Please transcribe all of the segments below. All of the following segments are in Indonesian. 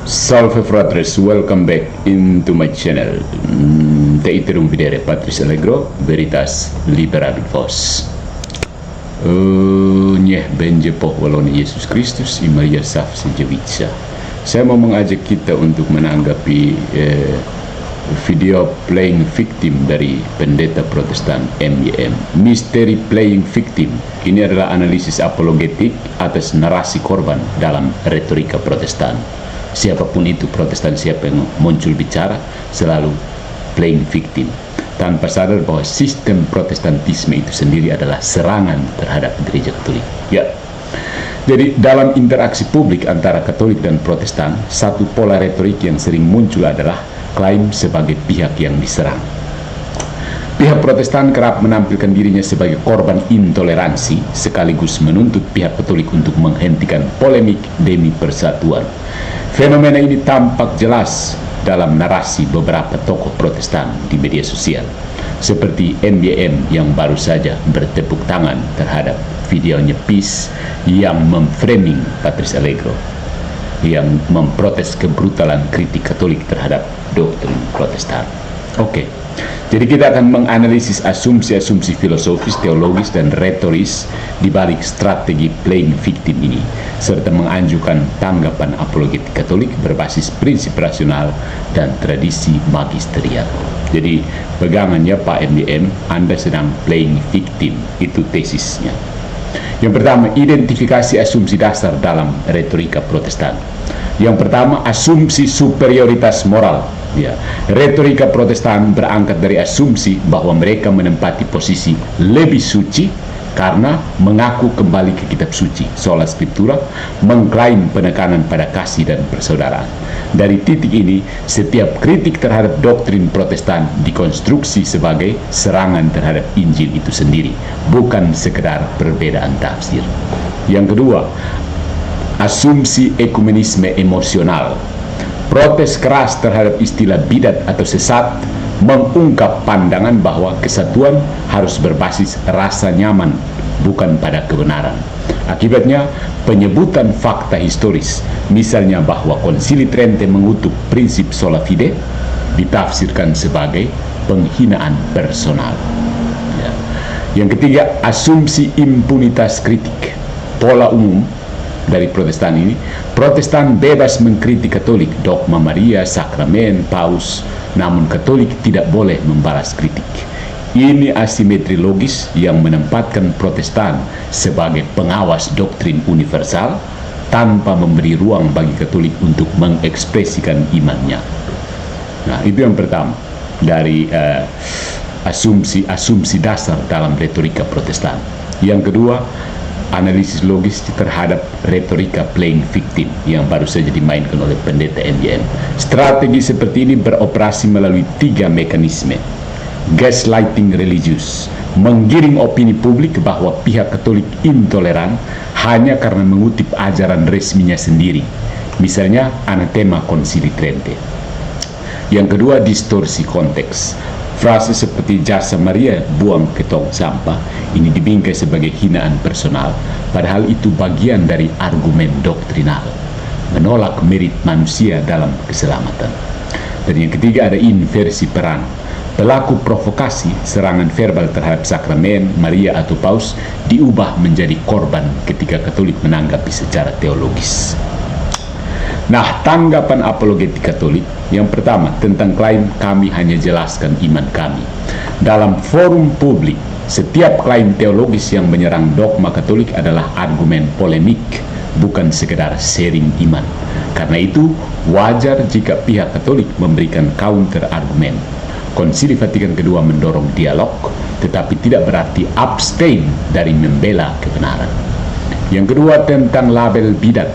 Salve fratres, welcome back into my channel. Te iterum videre Patris Allegro, Veritas Liberabit Vos. Nyeh benje poh waloni Yesus Kristus i Maria Saf Sejewitsa. Saya mau mengajak kita untuk menanggapi video playing victim dari pendeta Protestan MYM. Misteri playing victim. Ini adalah analisis apologetik atas narasi korban dalam retorika Protestan. Siapapun itu Protestan, siapa yang muncul bicara selalu playing victim, tanpa sadar bahwa sistem Protestantisme itu sendiri adalah serangan terhadap gereja Katolik. Ya, jadi dalam interaksi publik antara Katolik dan Protestan, satu pola retorik yang sering muncul adalah klaim sebagai pihak yang diserang. Pihak Protestan kerap menampilkan dirinya sebagai korban intoleransi, sekaligus menuntut pihak Katolik untuk menghentikan polemik demi persatuan. Fenomena ini tampak jelas dalam narasi beberapa tokoh Protestan di media sosial, seperti MYM yang baru saja bertepuk tangan terhadap videonya Peace yang memframing Patris Allegro, yang memprotes kebrutalan kritik Katolik terhadap doktrin Protestan. Oke. Jadi kita akan menganalisis asumsi-asumsi filosofis, teologis, dan retoris di balik strategi playing victim ini, serta menganjurkan tanggapan apologetik Katolik berbasis prinsip rasional dan tradisi magisterial. Jadi pegangannya Pak MDM, Anda sedang playing victim, itu tesisnya. Yang pertama, identifikasi asumsi dasar dalam retorika Protestan. Yang pertama, asumsi superioritas moral. Ya, retorika Protestan berangkat dari asumsi bahwa mereka menempati posisi lebih suci karena mengaku kembali ke kitab suci, sola scriptura, mengklaim penekanan pada kasih dan persaudaraan. Dari titik ini, setiap kritik terhadap doktrin Protestan dikonstruksi sebagai serangan terhadap Injil itu sendiri, bukan sekedar perbedaan tafsir. Yang kedua, asumsi ekumenisme emosional. Protes keras terhadap istilah bidat atau sesat mengungkap pandangan bahwa kesatuan harus berbasis rasa nyaman, bukan pada kebenaran. Akibatnya, penyebutan fakta historis, misalnya bahwa Konsili Trente mengutuk prinsip sola fide, ditafsirkan sebagai penghinaan personal. Ya. Yang ketiga, asumsi impunitas kritik. Pola umum dari Protestan ini, Protestan bebas mengkritik Katolik, dogma Maria, sakramen, paus, namun Katolik tidak boleh membalas kritik. Ini asimetri logis yang menempatkan Protestan sebagai pengawas doktrin universal tanpa memberi ruang bagi Katolik untuk mengekspresikan imannya. Nah, itu yang pertama dari asumsi dasar dalam retorika Protestan. Yang kedua, analisis logis terhadap retorika playing victim yang baru saja dimainkan oleh pendeta MYM. Strategi seperti ini beroperasi melalui 3 mekanisme. Gaslighting religius, menggiring opini publik bahwa pihak Katolik intoleran hanya karena mengutip ajaran resminya sendiri, misalnya anatema Konsili Trente. Yang kedua, distorsi konteks. Frase seperti jasa Maria buang ke tong sampah ini dibingkai sebagai hinaan personal, padahal itu bagian dari argumen doktrinal, menolak merit manusia dalam keselamatan. Dan yang ketiga, ada inversi peran. Pelaku provokasi, serangan verbal terhadap sakramen, Maria atau paus diubah menjadi korban ketika Katolik menanggapi secara teologis. Nah, tanggapan apologetik Katolik yang pertama tentang klaim kami hanya jelaskan iman kami. Dalam forum publik, setiap klaim teologis yang menyerang dogma Katolik adalah argumen polemik, bukan sekedar sharing iman. Karena itu, wajar jika pihak Katolik memberikan counter argumen. Konsili Vatikan II mendorong dialog, tetapi tidak berarti abstain dari membela kebenaran. Yang kedua, tentang label bidat.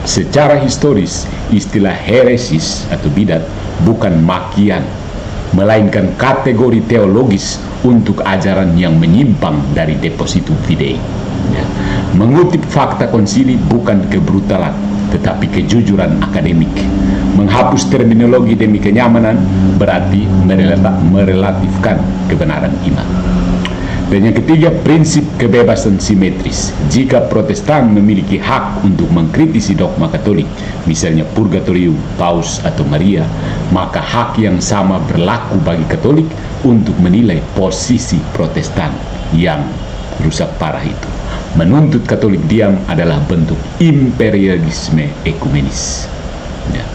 Secara historis, istilah heresis atau bidat bukan makian, melainkan kategori teologis untuk ajaran yang menyimpang dari depositum fidei. Ya. Mengutip fakta konsili bukan kebrutalan, tetapi kejujuran akademik. Menghapus terminologi demi kenyamanan berarti merelatifkan kebenaran iman. Dan yang ketiga, prinsip kebebasan simetris. Jika Protestan memiliki hak untuk mengkritisi dogma Katolik, misalnya purgatorium, paus, atau Maria, maka hak yang sama berlaku bagi Katolik untuk menilai posisi Protestan yang rusak parah itu. Menuntut Katolik diam adalah bentuk imperialisme ekumenis. Ya.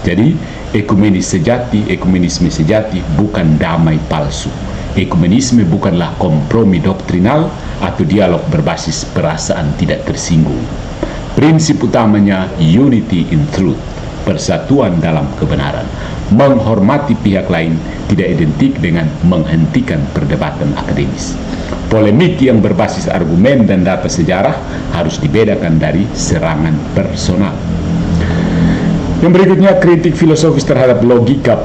Jadi, ekumenisme sejati bukan damai palsu. Ekumenisme bukanlah kompromi doktrinal atau dialog berbasis perasaan tidak tersinggung. Prinsip utamanya unity in truth, persatuan dalam kebenaran. Menghormati pihak lain tidak identik dengan menghentikan perdebatan akademis. Polemik yang berbasis argumen dan data sejarah harus dibedakan dari serangan personal. Yang berikutnya, kritik filosofis terhadap logika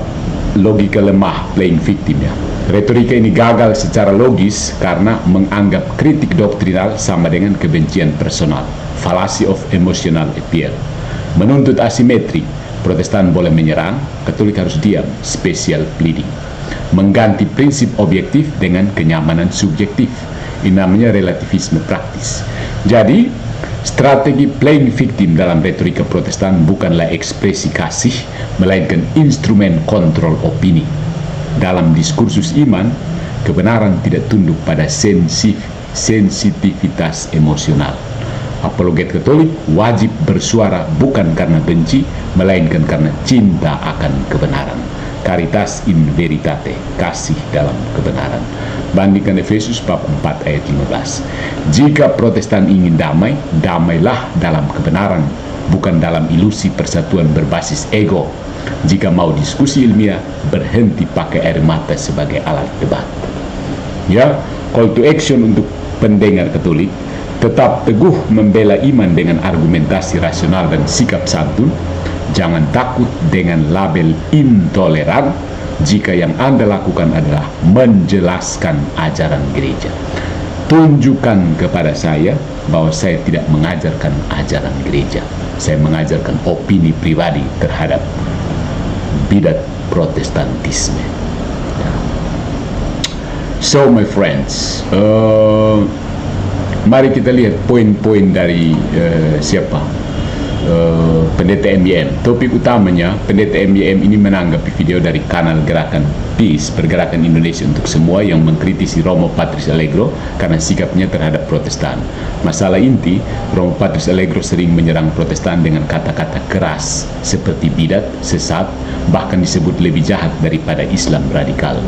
lemah, playing victim. Ya. Retorika ini gagal secara logis karena menganggap kritik doktrinal sama dengan kebencian personal, fallacy of emotional appeal. Menuntut asimetri, Protestan boleh menyerang, Katolik harus diam, special pleading. Mengganti prinsip objektif dengan kenyamanan subjektif, ini namanya relativisme praktis. Jadi, strategi playing victim dalam retorika Protestan bukanlah ekspresi kasih, melainkan instrumen kontrol opini. Dalam diskursus iman, kebenaran tidak tunduk pada sensitivitas emosional. Apologet Katolik wajib bersuara bukan karena benci, melainkan karena cinta akan kebenaran. Caritas in veritate, kasih dalam kebenaran. Bandingkan Efesus bab 4 ayat 15. Jika Protestan ingin damai, damailah dalam kebenaran, bukan dalam ilusi persatuan berbasis ego. Jika mau diskusi ilmiah, berhenti pakai air mata sebagai alat debat. Ya, call to action untuk pendengar Katolik, tetap teguh membela iman dengan argumentasi rasional dan sikap santun. Jangan takut dengan label intoleran jika yang Anda lakukan adalah menjelaskan ajaran gereja. Tunjukkan kepada saya bahwa saya tidak mengajarkan ajaran gereja. Saya mengajarkan opini pribadi terhadap bidat Protestantisme. So my friends, mari kita lihat poin-poin dari Pendeta MYM. Topik utamanya, Pendeta MYM ini menanggapi video dari kanal Gerakan Peace, Pergerakan Indonesia untuk Semua, yang mengkritisi Romo Patrice Allegro karena sikapnya terhadap Protestan. Masalah inti, Romo Patrice Allegro sering menyerang Protestan dengan kata-kata keras seperti bidat, sesat, bahkan disebut lebih jahat daripada Islam radikal.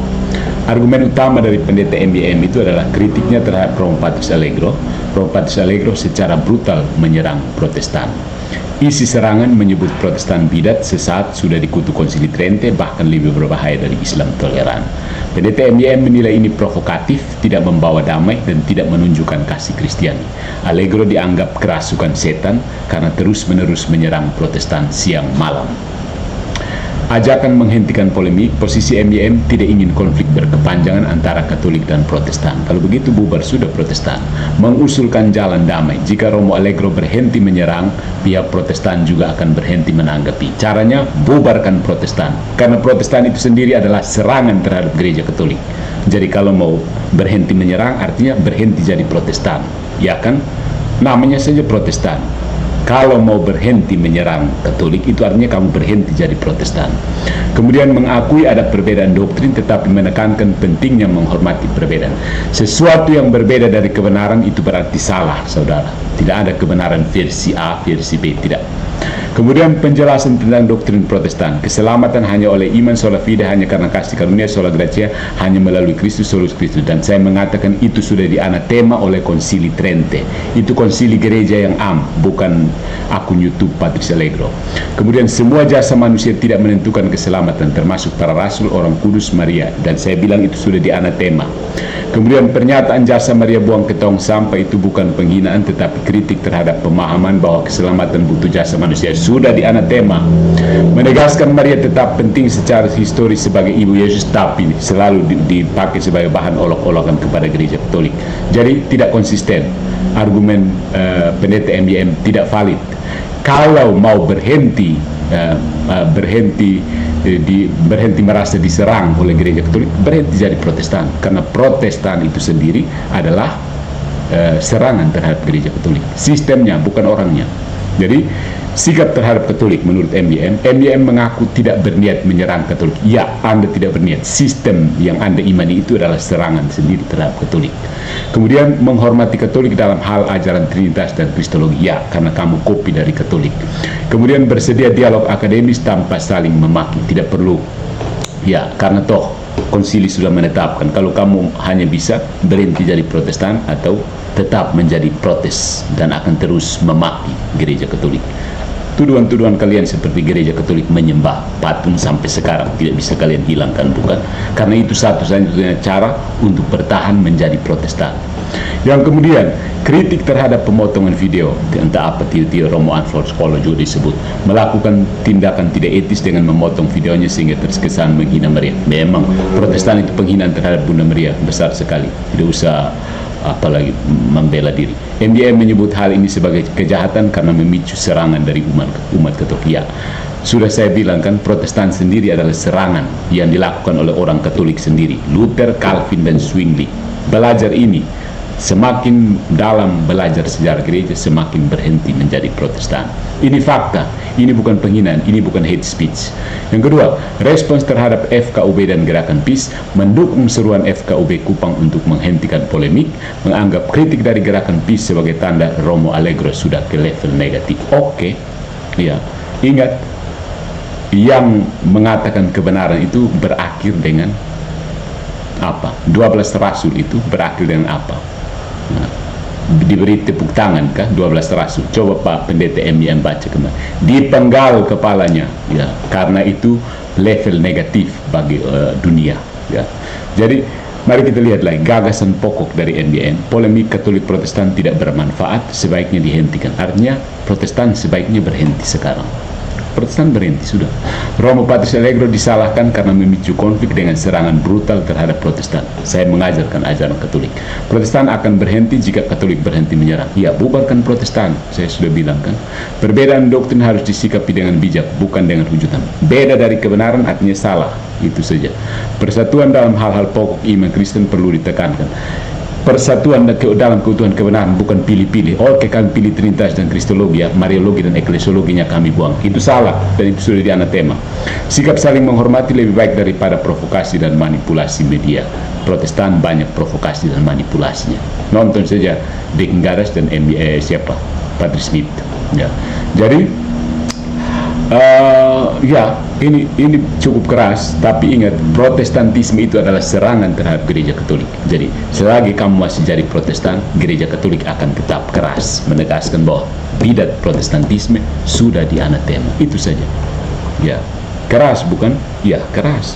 Argumen utama dari Pendeta MYM itu adalah kritiknya terhadap Romo Patrice Allegro. Romo Patrice Allegro secara brutal menyerang Protestan. Isi serangan menyebut Protestan bidat, sesat, sudah dikutuk Konsili Trente, bahkan lebih berbahaya dari Islam toleran. Pendeta MYM menilai ini provokatif, tidak membawa damai, dan tidak menunjukkan kasih Kristiani. Allegro dianggap kerasukan setan karena terus-menerus menyerang Protestan siang malam. Ajakan menghentikan polemik, posisi MYM tidak ingin konflik berkepanjangan antara Katolik dan Protestan. Kalau begitu bubar sudah Protestan. Mengusulkan jalan damai. Jika Romo Allegro berhenti menyerang, pihak Protestan juga akan berhenti menanggapi. Caranya, bubarkan Protestan. Karena Protestan itu sendiri adalah serangan terhadap gereja Katolik. Jadi kalau mau berhenti menyerang, artinya berhenti jadi Protestan. Ya kan? Namanya saja Protestan. Kalau mau berhenti menyerang Katolik, itu artinya kamu berhenti jadi Protestan. Kemudian mengakui ada perbedaan doktrin, tetapi menekankan pentingnya menghormati perbedaan. Sesuatu yang berbeda dari kebenaran itu berarti salah, saudara. Tidak ada kebenaran versi A, versi B, tidak. Kemudian penjelasan tentang doktrin Protestan. Keselamatan hanya oleh iman sola fide, hanya karena kasih karunia sola gratia, hanya melalui Kristus, solus Kristus. Dan saya mengatakan itu sudah dianatema oleh Konsili Trente. Itu konsili gereja yang bukan akun YouTube Patrice Allegro. Kemudian semua jasa manusia tidak menentukan keselamatan, termasuk para rasul, orang kudus, Maria. Dan saya bilang itu sudah dianatema. Kemudian pernyataan jasa Maria buang ke tong sampah itu bukan penghinaan, tetapi kritik terhadap pemahaman bahwa keselamatan butuh jasa manusia, sudah dianatema. Menegaskan Maria tetap penting secara historis sebagai ibu Yesus, tapi selalu dipakai sebagai bahan olok-olokan kepada gereja Katolik. Jadi tidak konsisten. Argumen Pendeta MYM tidak valid. Kalau mau berhenti merasa diserang oleh gereja Katolik, berhenti jadi Protestan, karena Protestan itu sendiri adalah serangan terhadap gereja Katolik. Sistemnya, bukan orangnya. Jadi sikap terhadap Katolik menurut MYM mengaku tidak berniat menyerang Katolik. Ya, Anda tidak berniat. Sistem yang Anda imani itu adalah serangan sendiri terhadap Katolik. Kemudian menghormati Katolik dalam hal ajaran Trinitas dan Kristologi. Ya, karena kamu kopi dari Katolik. Kemudian bersedia dialog akademis tanpa saling memaki. Tidak perlu. Ya, karena toh konsili sudah menetapkan kalau kamu hanya bisa berhenti jadi Protestan atau tetap menjadi protes dan akan terus memaki gereja Katolik. Tuduhan-tuduhan kalian seperti gereja Katolik menyembah patung sampai sekarang tidak bisa kalian hilangkan, bukan? Karena itu satu-satunya cara untuk bertahan menjadi Protestan. Yang kemudian kritik terhadap pemotongan video, entah apa Tio Romo Anflor Sekolah juga disebut melakukan tindakan tidak etis dengan memotong videonya sehingga terkesan menghina Maria. Memang Protestan itu penghinaan terhadap Bunda Maria besar sekali, tidak usah apalagi membela diri. MDM menyebut hal ini sebagai kejahatan karena memicu serangan dari umat Katolik. Ya, sudah saya bilang kan, Protestan sendiri adalah serangan yang dilakukan oleh orang Katolik sendiri. Luther, Calvin, dan Zwingli. Belajar ini, semakin dalam belajar sejarah gereja, semakin berhenti menjadi Protestan. Ini fakta, ini bukan penghinaan, ini bukan hate speech. Yang kedua, respons terhadap FKUB dan Gerakan PIS mendukung seruan FKUB Kupang untuk menghentikan polemik, menganggap kritik dari Gerakan PIS sebagai tanda Romo Allegro sudah ke level negatif. Oke, ya, ingat, yang mengatakan kebenaran itu berakhir dengan apa? 12 rasul itu berakhir dengan apa? Nah, diberi tepuk tangan kah 12 rasul? Coba Pak Pendeta MYM baca kembali. Dipenggal kepalanya, ya, karena itu level negatif bagi dunia, ya. Jadi mari kita lihat lagi gagasan pokok dari MYM. Polemik Katolik Protestan tidak bermanfaat, sebaiknya dihentikan. Artinya Protestan sebaiknya berhenti sekarang. Protestan berhenti sudah. Romo Patrice Allegro disalahkan karena memicu konflik dengan serangan brutal terhadap Protestan. Saya mengajarkan ajaran Katolik. Protestan akan berhenti jika Katolik berhenti menyerang. Ya, bubarkan Protestan. Saya sudah bilang kan. Perbedaan doktrin harus disikapi dengan bijak, bukan dengan hujutan. Beda dari kebenaran artinya salah. Itu saja. Persatuan dalam hal-hal pokok iman Kristen perlu ditekankan. Persatuan dalam keutuhan kebenaran, bukan pilih-pilih. Oke, kami pilih Trinitas dan Kristologi, ya, Mariologi dan Eklesiologinya kami buang. Itu salah dan itu sudah dianatema. Sikap saling menghormati lebih baik daripada provokasi dan manipulasi media. Protestan banyak provokasi dan manipulasinya. Nonton saja Deacon Garas dan siapa? Patrice Smith. Ya. Jadi ya, ini cukup keras, tapi ingat, Protestantisme itu adalah serangan terhadap gereja Katolik. Jadi selagi kamu masih jadi Protestan, gereja Katolik akan tetap keras menegaskan bahwa bidat Protestantisme sudah dianatema. Itu saja. Ya, keras bukan? Ya, keras.